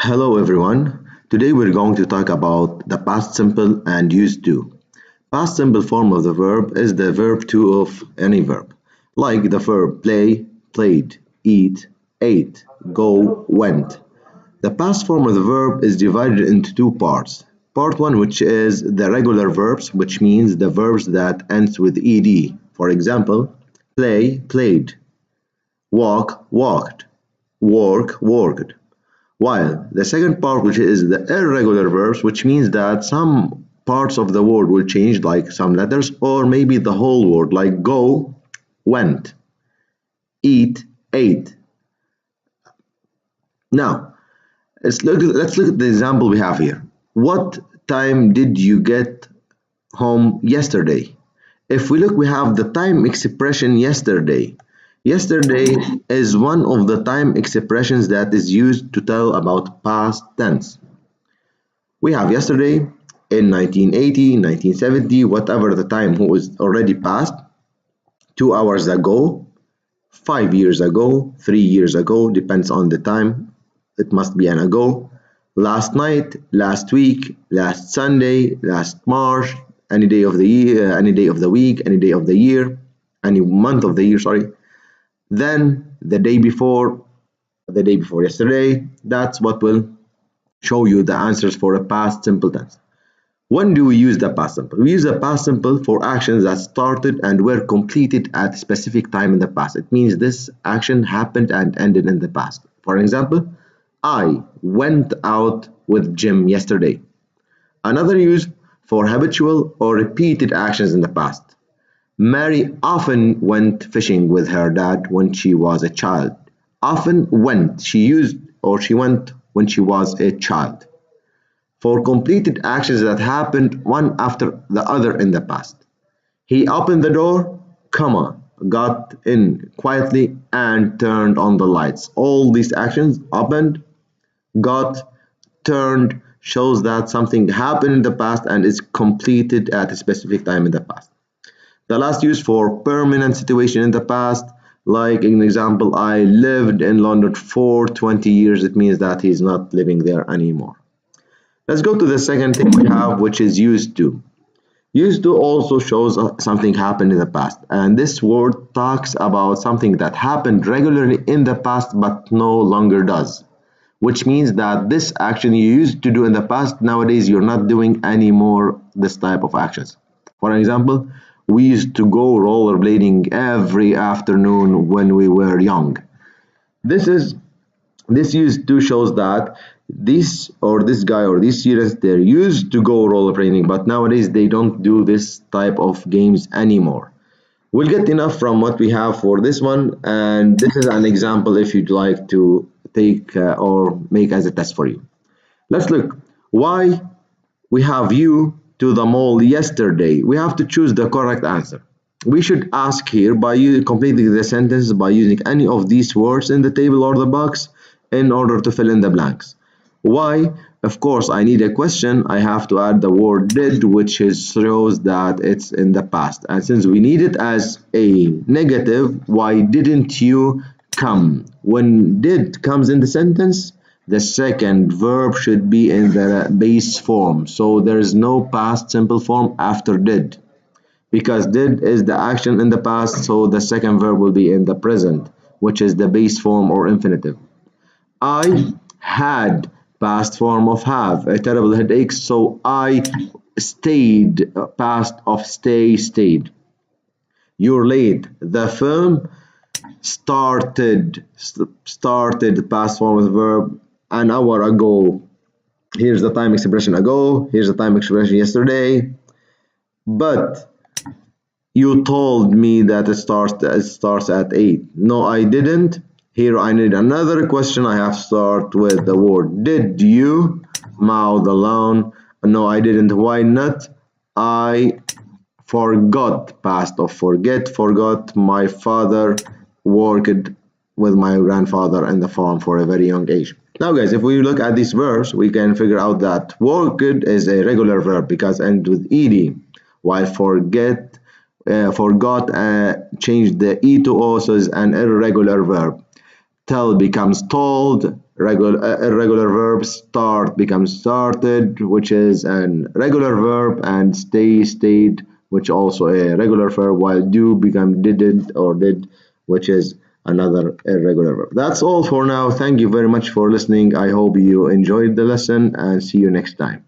Hello everyone. Today we're going to talk about the past simple and used to. Past simple form of the verb is the verb to of any verb, like the verb play, played, eat, ate, go, went. The past form of the verb is divided into two parts. Part 1, which is the regular verbs, which means the verbs that ends with ed. For example, play, played, walk, walked, work, worked. While the second part, which is the irregular verbs, which means that some parts of the word will change, like some letters, or maybe the whole word, like go, went, eat, ate. Now, let's look at the example we have here. What time did you get home yesterday? If we look, we have the time expression yesterday. Yesterday is one of the time expressions that is used to tell about past tense. We have yesterday in 1980, 1970, whatever the time who is already passed, 2 hours ago, 5 years ago, 3 years ago, depends on the time. It must be an ago. Last night, last week, last Sunday, last March, any day of the year, any day of the week, any day of the year, any month of the year, sorry. Then the day before yesterday. That's what will show you the answers for a past simple tense. When do we use the past simple? We use the past simple for actions that started and were completed at a specific time in the past. It means this action happened and ended in the past. For example, I went out with Jim yesterday. Another use for habitual or repeated actions in the past. Mary often went fishing with her dad when she was a child. Often went, she went when she was a child. For completed actions that happened one after the other in the past. He opened the door, got in quietly and turned on the lights. All these actions, opened, got, turned, shows that something happened in the past and is completed at a specific time in the past. The last use for permanent situation in the past, like an example, I lived in London for 20 years. It means that he's not living there anymore. Let's go to the second thing we have, which is used to. Used to also shows something happened in the past, and this word talks about something that happened regularly in the past but no longer does, which means that this action you used to do in the past, nowadays you're not doing anymore this type of actions. For example, we used to go rollerblading every afternoon when we were young. This used to shows that this guy or these students, they're used to go rollerblading, but nowadays they don't do this type of games anymore. We'll get enough from what we have for this one, and this is an example if you'd like to take or make as a test for you. Let's look. Why we have you to the mall yesterday? We have to choose the correct answer. We should ask here by completing the sentence by using any of these words in the table or the box in order to fill in the blanks. Why? Of course, I need a question. I have to add the word did, which shows that it's in the past. And since we need it as a negative, why didn't you come? When did comes in the sentence, the second verb should be in the base form. So there is no past simple form after did, because did is the action in the past, so the second verb will be in the present, which is the base form or infinitive. I had, past form of have, a terrible headache, so I stayed, past of stay, stayed. You're late. The film started, past form of the verb, an hour ago. Here's the time expression ago. Here's the time expression yesterday. But you told me that it starts at 8. No, I didn't. Here I need another question. I have to start with the word did you, mouth alone. No, I didn't. Why not? I forgot, past of forgot. My father worked with my grandfather in the farm for a very young age. Now guys, if we look at these verbs, we can figure out that worked is a regular verb because it ends with ed, while forgot changed the e to o, so is an irregular verb. Tell becomes told, irregular verb. Start becomes started, which is an regular verb, and stay, stayed, which also a regular verb, while do become did or did, which is another irregular verb. That's all for now. Thank you very much for listening. I hope you enjoyed the lesson, and see you next time.